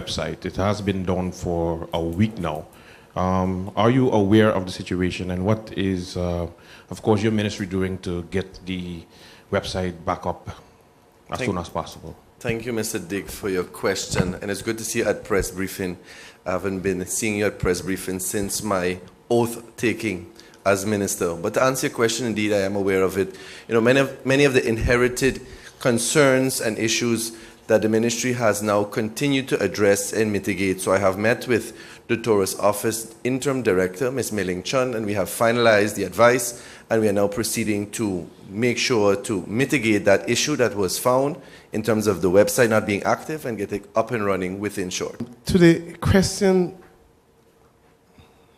website. It has been down for a week now. Are you aware of the situation, and what is, of course, your ministry doing to get the website back up as soon as possible? Thank you, Mr. Dick, for your question, and it's good to see you at press briefing. I haven't been seeing you at press briefing since my oath-taking as minister. But to answer your question, indeed, I am aware of it. You know, many of the inherited concerns and issues that the ministry has now continued to address and mitigate. So I have met with the Tourist Office Interim Director, Ms. Mei-Ling Chun, and we have finalized the advice, and we are now proceeding to make sure to mitigate that issue that was found in terms of the website not being active and get it up and running within short. To the question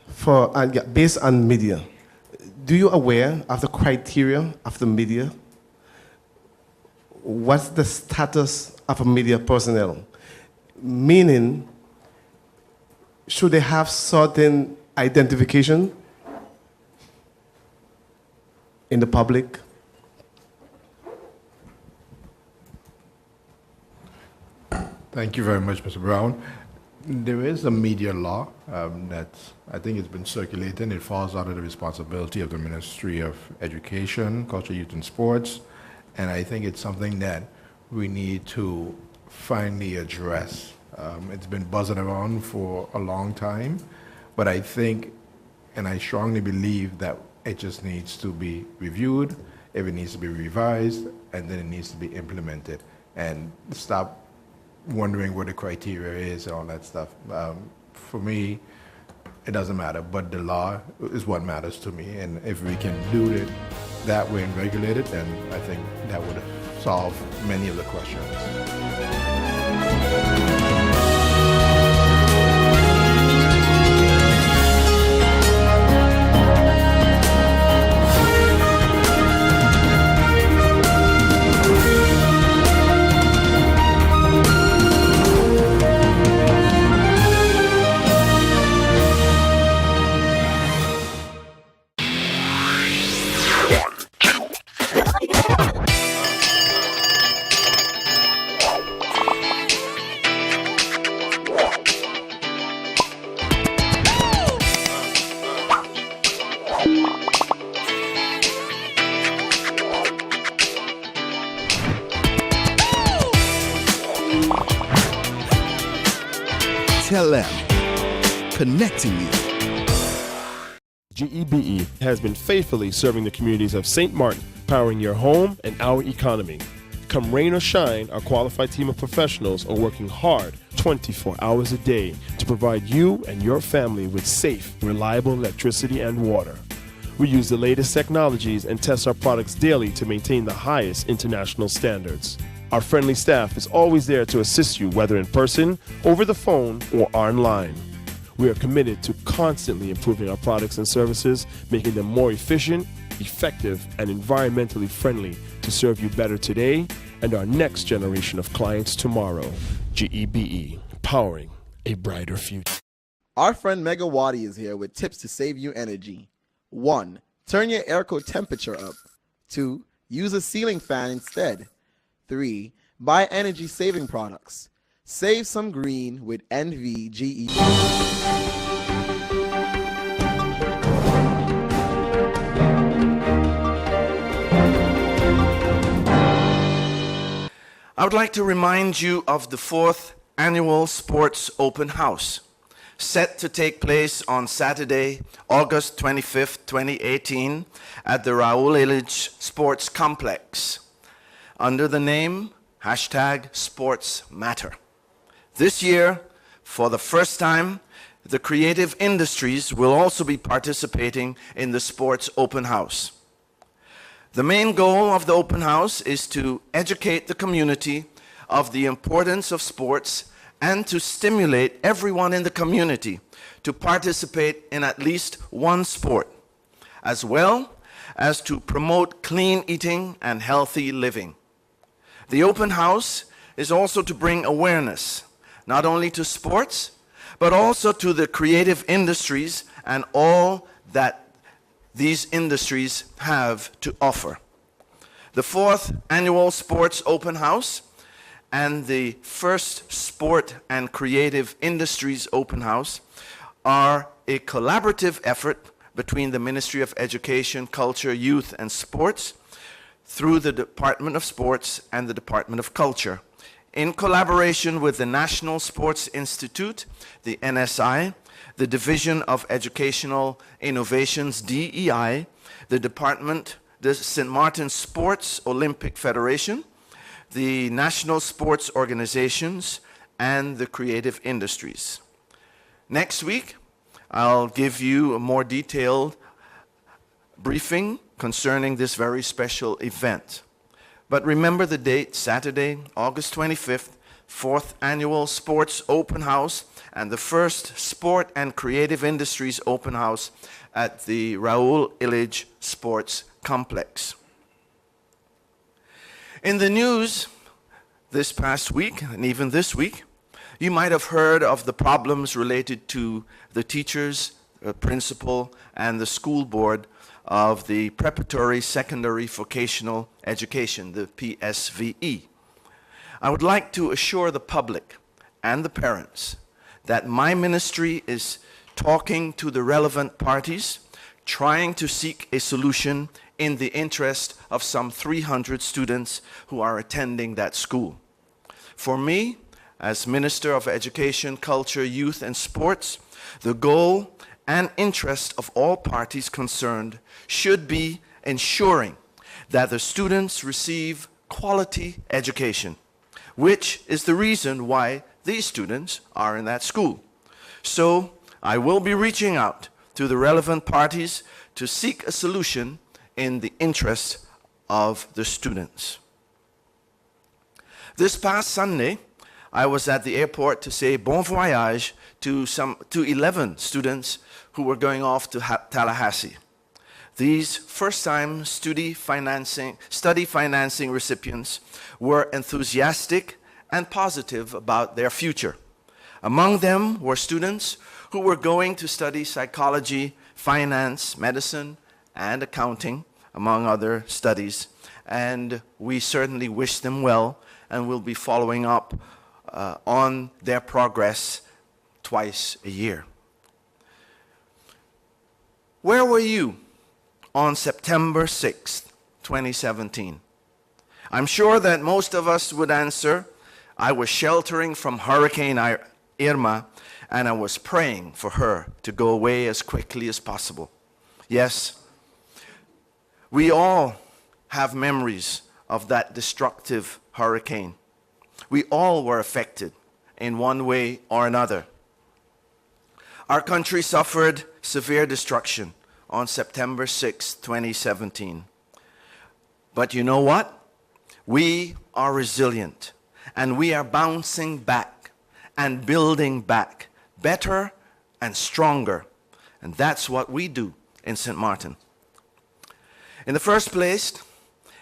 for based on media, do you aware of the criteria of the media? What's the status of a media personnel? Meaning, should they have certain identification in the public? Thank you very much, Mr. Brown. There is a media law that I think it's been circulating. It falls under the responsibility of the Ministry of Education, Culture, Youth and Sports, and I think it's something that we need to finally address. It's been buzzing around for a long time, but I think, and I strongly believe that it just needs to be reviewed, if it needs to be revised, and then it needs to be implemented, and stop wondering what the criteria is and all that stuff. For me, it doesn't matter, but the law is what matters to me, and if we can do it that way and regulate it, then I think that would solve many of the questions. Connecting you. GEBE has been faithfully serving the communities of St. Martin, powering your home and our economy. Come rain or shine, our qualified team of professionals are working hard 24 hours a day to provide you and your family with safe, reliable electricity and water. We use the latest technologies and test our products daily to maintain the highest international standards. Our friendly staff is always there to assist you, whether in person, over the phone, or online. We are committed to constantly improving our products and services, making them more efficient, effective, and environmentally friendly to serve you better today and our next generation of clients tomorrow. GEBE, powering a brighter future. Our friend Megawati is here with tips to save you energy. 1. Turn your airco temperature up. 2. Use a ceiling fan instead. 3. Buy energy-saving products. Save some green with NVGE. I would like to remind you of the 4th Annual Sports Open House, set to take place on Saturday, August 25th, 2018, at the Raoul Illich Sports Complex, under the name #SportsMatter. This year, for the first time, the creative industries will also be participating in the Sports Open House. The main goal of the open house is to educate the community of the importance of sports and to stimulate everyone in the community to participate in at least one sport, as well as to promote clean eating and healthy living. The open house is also to bring awareness, not only to sports, but also to the creative industries and all that these industries have to offer. The 4th Annual Sports Open House and the first Sport and Creative Industries Open House are a collaborative effort between the Ministry of Education, Culture, Youth and Sports through the Department of Sports and the Department of Culture, in collaboration with the National Sports Institute, the NSI, the Division of Educational Innovations, DEI, the St. Martin Sports Olympic Federation, the National Sports Organizations, and the creative industries. Next week, I'll give you a more detailed briefing concerning this very special event. But remember the date, Saturday, August 25th, 4th Annual Sports Open House and the first Sport and Creative Industries Open House at the Raoul Illich Sports Complex. In the news this past week, and even this week, you might have heard of the problems related to the teachers, principal, and the school board of the Preparatory Secondary Vocational Education, the PSVE. I would like to assure the public and the parents that my ministry is talking to the relevant parties, trying to seek a solution in the interest of some 300 students who are attending that school. For me, as Minister of Education, Culture, Youth and Sports, the goal and interest of all parties concerned should be ensuring that the students receive quality education, which is the reason why these students are in that school. So I will be reaching out to the relevant parties to seek a solution in the interest of the students. This past Sunday, I was at the airport to say bon voyage to 11 students who were going off to Tallahassee. These first-time study financing recipients were enthusiastic and positive about their future. Among them were students who were going to study psychology, finance, medicine, and accounting, among other studies. And we certainly wish them well and will be following up on their progress twice a year. Where were you on September 6th, 2017? I'm sure that most of us would answer, I was sheltering from Hurricane Irma, and I was praying for her to go away as quickly as possible. Yes, we all have memories of that destructive hurricane. We all were affected in one way or another. Our country suffered severe destruction on September 6, 2017. But you know what? We are resilient, and we are bouncing back and building back better and stronger. And that's what we do in St. Martin. In the first place,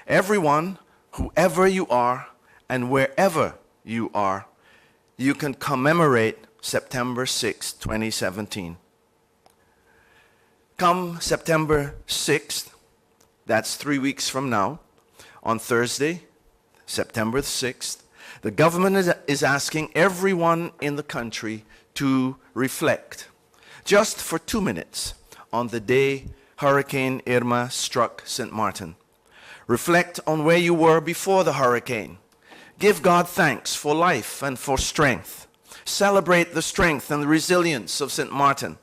everyone, whoever you are and wherever you are, you can commemorate September 6, 2017. Come September 6th, that's 3 weeks from now, on Thursday, September 6th, the government is asking everyone in the country to reflect, just for 2 minutes, on the day Hurricane Irma struck St. Martin. Reflect on where you were before the hurricane. Give God thanks for life and for strength. Celebrate the strength and the resilience of St. Martin.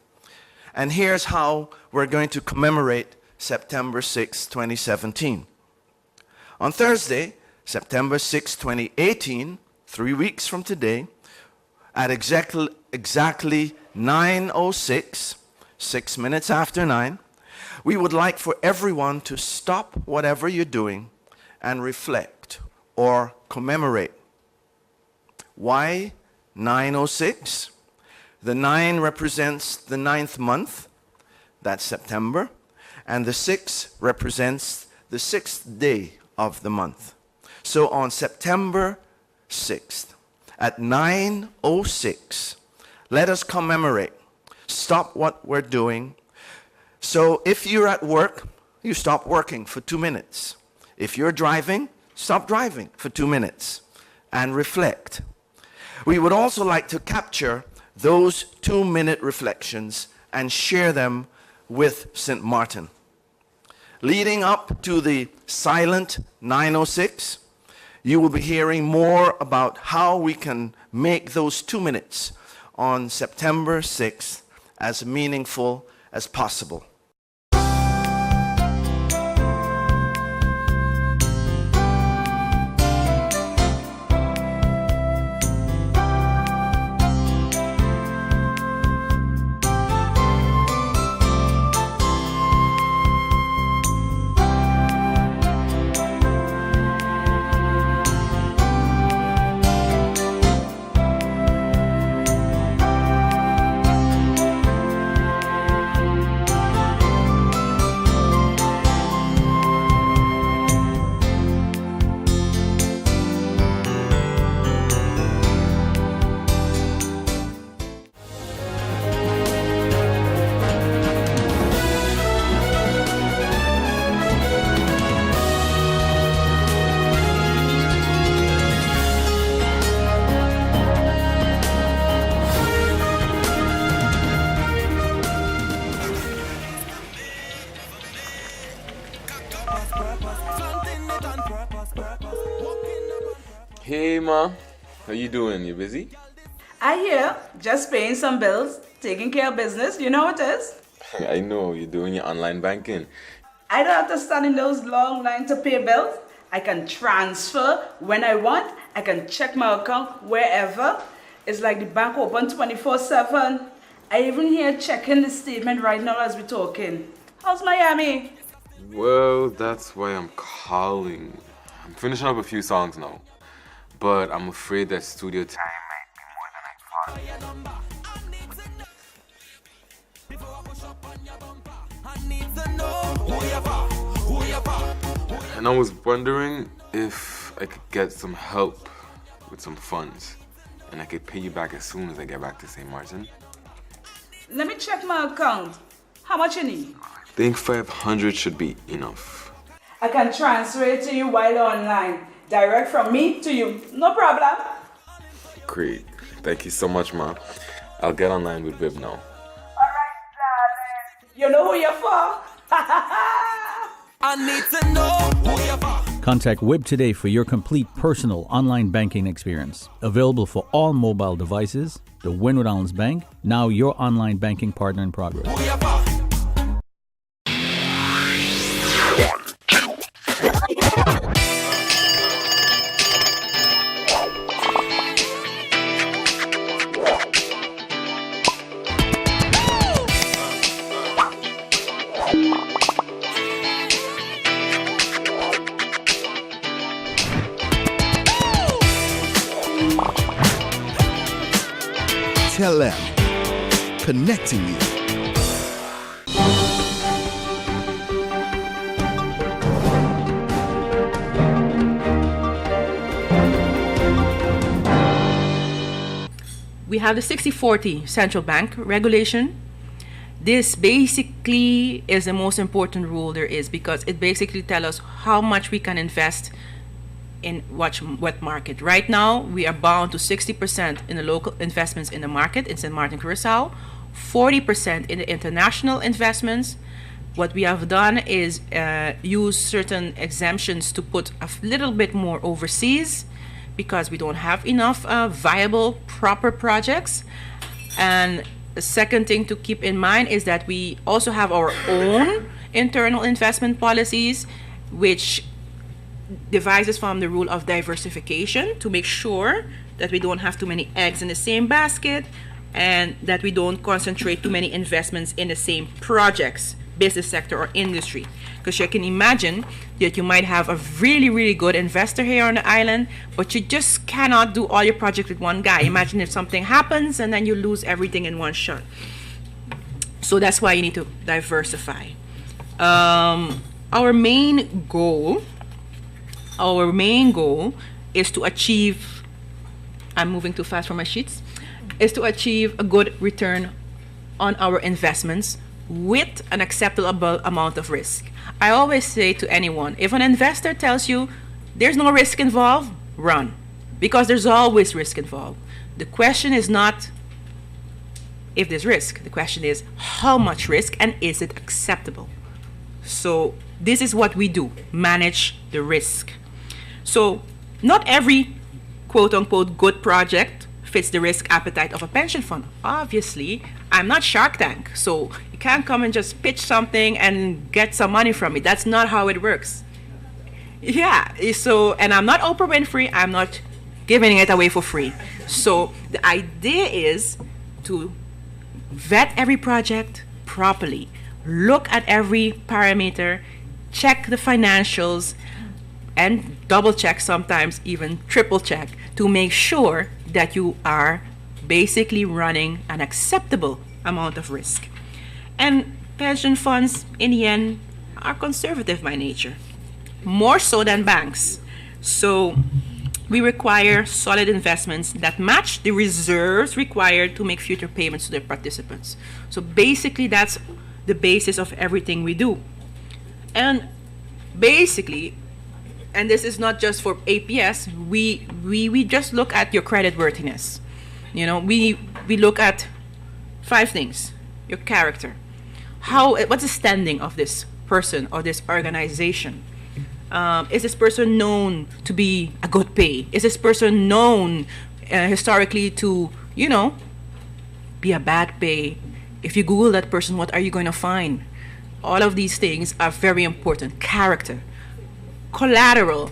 And here's how we're going to commemorate September 6, 2017. On Thursday, September 6, 2018, 3 weeks from today, at exactly 9:06, 6 minutes after 9, we would like for everyone to stop whatever you're doing and reflect or commemorate. Why 9:06? The 9 represents the 9th month, that's September, and the 6 represents the 6th day of the month. So on September 6th, at 9:06, let us commemorate. Stop what we're doing. So if you're at work, you stop working for 2 minutes. If you're driving, stop driving for 2 minutes. and reflect. We would also like to capture those 2-minute reflections and share them with St. Martin. Leading up to the silent 9:06, you will be hearing more about how we can make those 2 minutes on September 6th as meaningful as possible. Hey ma, how you doing? You busy? I hear, just paying some bills, taking care of business, you know what it is? I know, you're doing your online banking. I don't have to stand in those long lines to pay bills. I can transfer when I want. I can check my account wherever. It's like the bank open 24/7. I even here checking the statement right now as we're talking. How's Miami? Well, that's why I'm calling. I'm finishing up a few songs now, but I'm afraid that studio time might be more than I thought. And I was wondering if I could get some help with some funds, and I could pay you back as soon as I get back to St. Martin. Let me check my account. How much you need? I think 500 should be enough. I can transfer it to you while online. Direct from me to you. No problem. Great. Thank you so much, Ma. I'll get online with Viv now. Alright, darling. You know who you're for? I need to know who you're for. Contact Wib today for your complete personal online banking experience. Available for all mobile devices, the Wynwood Islands Bank, now your online banking partner in progress. Who you're for. Tell them, connecting you. We have the 60/40 central bank regulation. This basically is the most important rule there is because it basically tells us how much we can invest in what market. Right now, we are bound to 60% in the local investments in the market in St. Martin, Curacao, 40% in the international investments. What we have done is use certain exemptions to put a little bit more overseas because we don't have enough viable, proper projects. And the second thing to keep in mind is that we also have our own internal investment policies, which devises from the rule of diversification to make sure that we don't have too many eggs in the same basket and that we don't concentrate too many investments in the same projects, business sector or industry. Because you can imagine that you might have a really, really good investor here on the island, but you just cannot do all your projects with one guy. Imagine if something happens and then you lose everything in one shot. So that's why you need to diversify. Our main goal is to achieve, I'm moving too fast for my sheets, is to achieve a good return on our investments with an acceptable amount of risk. I always say to anyone, if an investor tells you there's no risk involved, run. because there's always risk involved. The question is not if there's risk. The question is how much risk and is it acceptable? So this is what we do, manage the risk. So not every quote unquote good project fits the risk appetite of a pension fund. Obviously, I'm not Shark Tank, so you can't come and just pitch something and get some money from it. That's not how it works. Yeah, so, and I'm not Oprah Winfrey, I'm not giving it away for free. So the idea is to vet every project properly, look at every parameter, check the financials, and double check, sometimes even triple check, to make sure that you are basically running an acceptable amount of risk. And pension funds, in the end, are conservative by nature, more so than banks. So we require solid investments that match the reserves required to make future payments to their participants. So basically, that's the basis of everything we do. And basically, and this is not just for APS, we just look at your credit worthiness. You know, we look at 5 things. Your character. What's the standing of this person or this organization? Is this person known to be a good pay? Is this person known historically to, be a bad pay? If you Google that person, what are you going to find? All of these things are very important. Character. Collateral.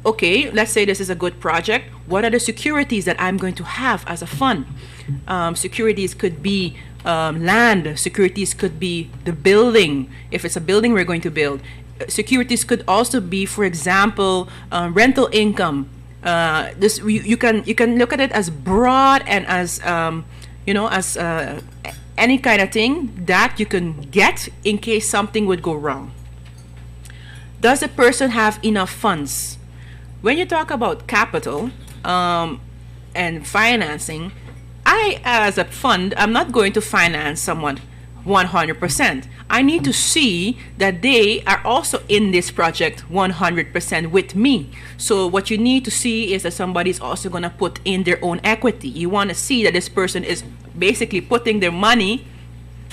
Okay, let's say this is a good project. What are the securities that I'm going to have as a fund? Securities could be land. Securities could be the building. If it's a building we're going to build. Securities could also be, for example, rental income. You can look at it as broad and as as any kind of thing that you can get in case something would go wrong. Does a person have enough funds? When you talk about capital and financing, I, as a fund, I'm not going to finance someone 100%. I need to see that they are also in this project 100% with me. So what you need to see is that somebody's also going to put in their own equity. You want to see that this person is basically putting their money,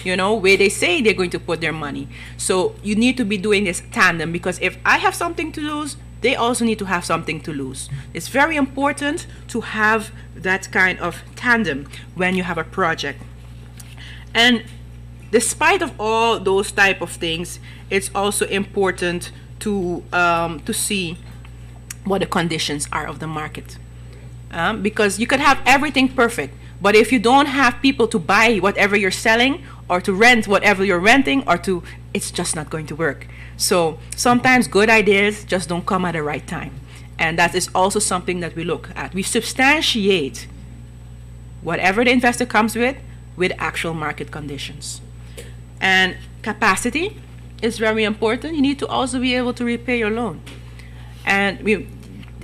where they say they're going to put their money. So you need to be doing this tandem, because if I have something to lose, they also need to have something to lose. It's very important to have that kind of tandem when you have a project. And despite of all those type of things, it's also important to see what the conditions are of the market. Because you could have everything perfect, but if you don't have people to buy whatever you're selling, or to rent whatever you're renting, it's just not going to work. So sometimes good ideas just don't come at the right time. And that is also something that we look at. We substantiate whatever the investor comes with actual market conditions. And capacity is very important. You need to also be able to repay your loan. And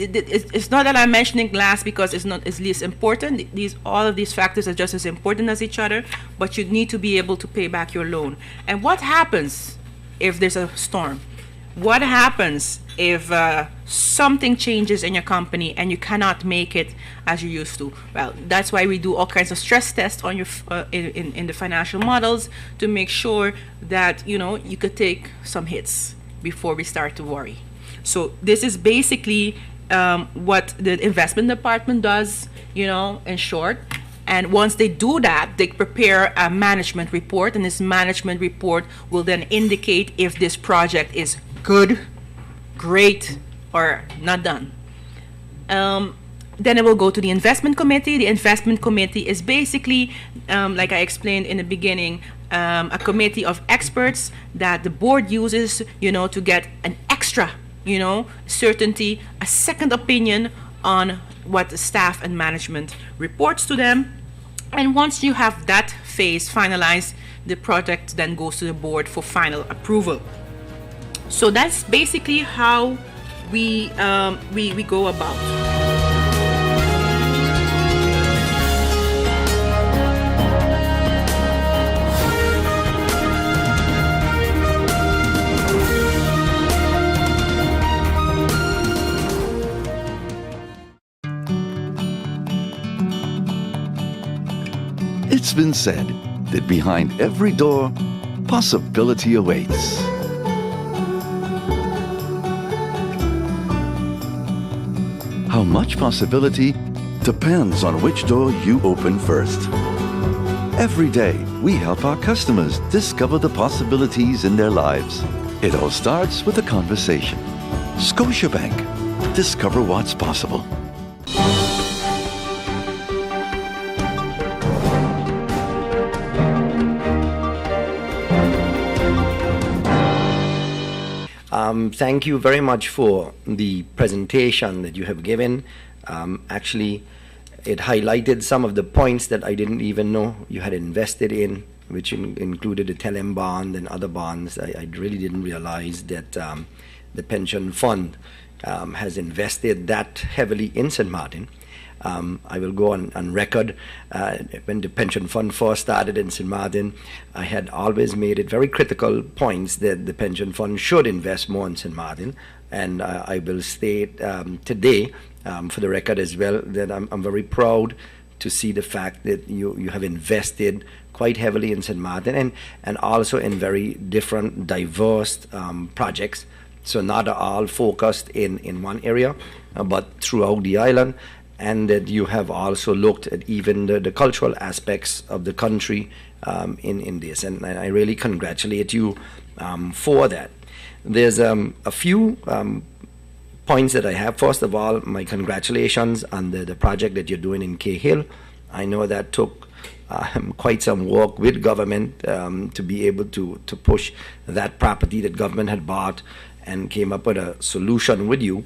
it's not that I'm mentioning glass because it's least important. All of these factors are just as important as each other, but you need to be able to pay back your loan. And what happens if there's a storm? What happens if something changes in your company and you cannot make it as you used to? Well, that's why we do all kinds of stress tests on your in the financial models to make sure that you could take some hits before we start to worry. So this is basically what the investment department does, in short. And once they do that, they prepare a management report, and this management report will then indicate if this project is good, great, or not done. Then it will go to the investment committee. The investment committee is basically, like I explained in the beginning, a committee of experts that the board uses, to get an extra, certainty, a second opinion on what the staff and management reports to them. And once you have that phase finalized, the project then goes to the board for final approval. So that's basically how we go about. been said that behind every door, possibility awaits. How much possibility depends on which door you open first. Every day, we help our customers discover the possibilities in their lives. It all starts with a conversation. Scotiabank. Discover what's possible. Thank you very much for the presentation that you have given. Actually, it highlighted some of the points that I didn't even know you had invested in, which included the Telem bond and other bonds. I really didn't realize that the pension fund has invested that heavily in St. Martin. I will go on record. When the pension fund first started in St. Martin, I had always made it very critical points that the pension fund should invest more in St. Martin. And I will state today, for the record as well, that I'm very proud to see the fact that you have invested quite heavily in St. Martin and also in very different, diverse projects. So not all focused in one area, but throughout the island. And that you have also looked at even the cultural aspects of the country in this. And I really congratulate you for that. There's a few points that I have. First of all, my congratulations on the project that you're doing in Cahill. I know that took quite some work with government to be able to push that property that government had bought and came up with a solution with you.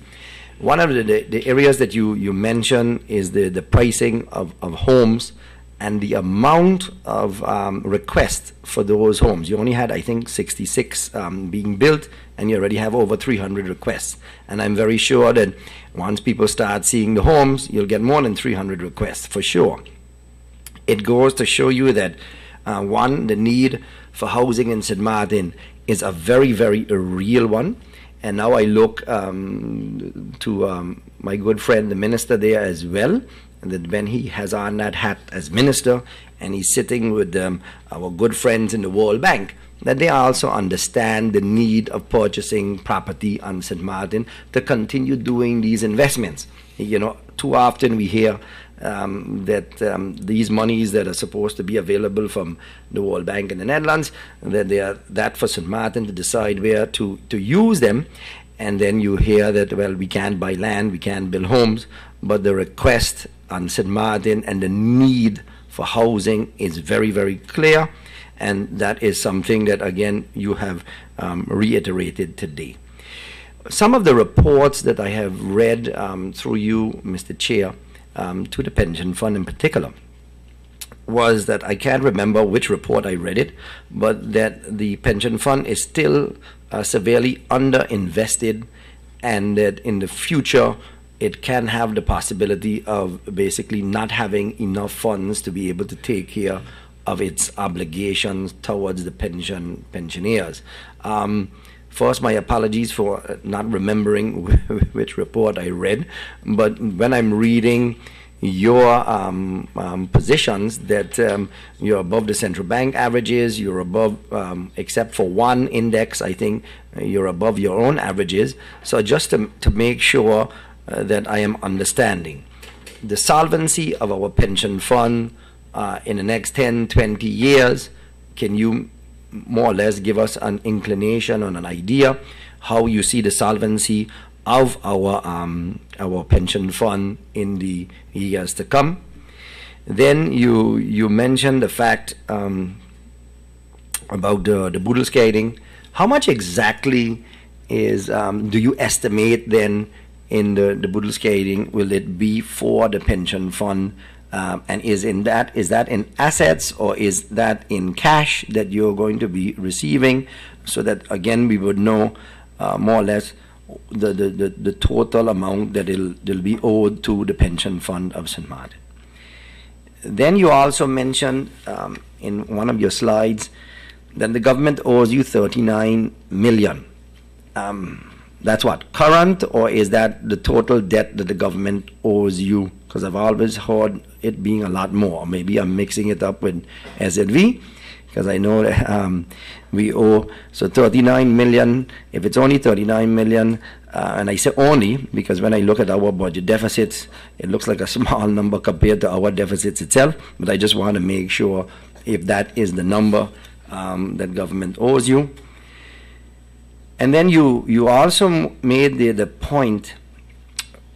One of the areas that you mentioned is the pricing of homes and the amount of requests for those homes. You only had, I think, 66 being built, and you already have over 300 requests. And I'm very sure that once people start seeing the homes, you'll get more than 300 requests, for sure. It goes to show you that, one, the need for housing in St. Martin is a very, very real one. And now I look to my good friend, the minister there as well, and that when he has on that hat as minister and he's sitting with our good friends in the World Bank, that they also understand the need of purchasing property on St. Martin to continue doing these investments. You know, too often we hear that these monies that are supposed to be available from the World Bank in the Netherlands, that they are that for St. Martin to decide where to use them. And then you hear that, well, we can't buy land, we can't build homes, but the request on St. Martin and the need for housing is very, very clear. And that is something that, again, you have reiterated today. Some of the reports that I have read through you, Mr. Chair, to the pension fund in particular, was that I can't remember which report I read it, but that the pension fund is still severely underinvested, and that in the future it can have the possibility of basically not having enough funds to be able to take care of its obligations towards the pensioners. First, my apologies for not remembering which report I read, but when I'm reading your positions that you're above the central bank averages, you're above, except for one index, I think you're above your own averages. So just to make sure that I am understanding, the solvency of our pension fund in the next 10, 20 years, can you more or less give us an inclination or an idea how you see the solvency of our pension fund in the years to come? Then you mentioned the fact about the boodle skating. How much exactly is do you estimate then in the boodle skating will it be for the pension fund? And is that in assets, or is that in cash that you're going to be receiving, so that again we would know more or less the total amount that will be owed to the pension fund of St. Martin. Then you also mentioned in one of your slides that the government owes you 39 million. That's what, current, or is that the total debt that the government owes you? Because I've always heard it being a lot more. Maybe I'm mixing it up with SZV, because I know that we owe, so 39 million, if it's only 39 million, and I say only because when I look at our budget deficits, it looks like a small number compared to our deficits itself, but I just want to make sure if that is the number that government owes you. And then you also made the point,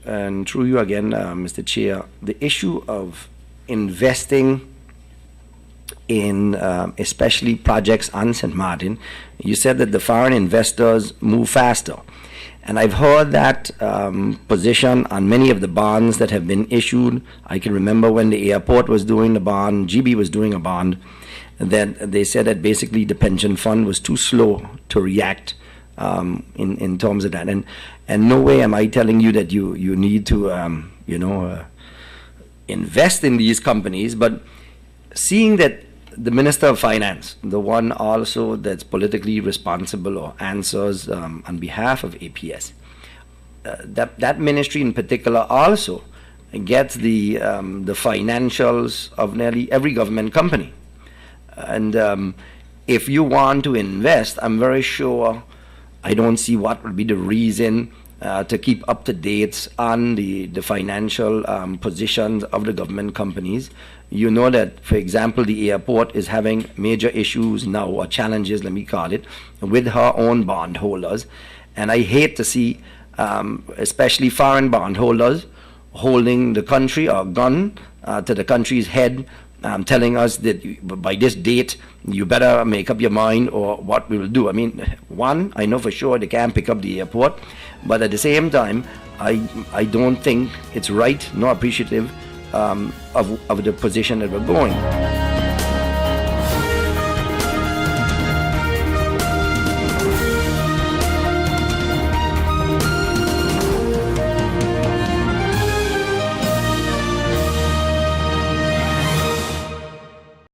and through you again, Mr. Chair, the issue of investing in especially projects on St. Martin. You said that the foreign investors move faster. And I've heard that position on many of the bonds that have been issued. I can remember when the airport was doing the bond, GB was doing a bond, that they said that basically the pension fund was too slow to react in terms of that. And no way am I telling you that you need to, invest in these companies, but seeing that the Minister of Finance, the one also that's politically responsible or answers on behalf of APS, that ministry in particular also gets the financials of nearly every government company. And if you want to invest, I'm very sure, I don't see what would be the reason to keep up to date on the financial positions of the government companies. You know that, for example, the airport is having major issues now, or challenges, let me call it, with her own bondholders. And I hate to see, especially foreign bondholders, holding the country or gun to the country's head, telling us that by this date, you better make up your mind or what we will do. I mean, one, I know for sure they can't pick up the airport, but at the same time, I don't think it's right nor appreciative of the position that we're going.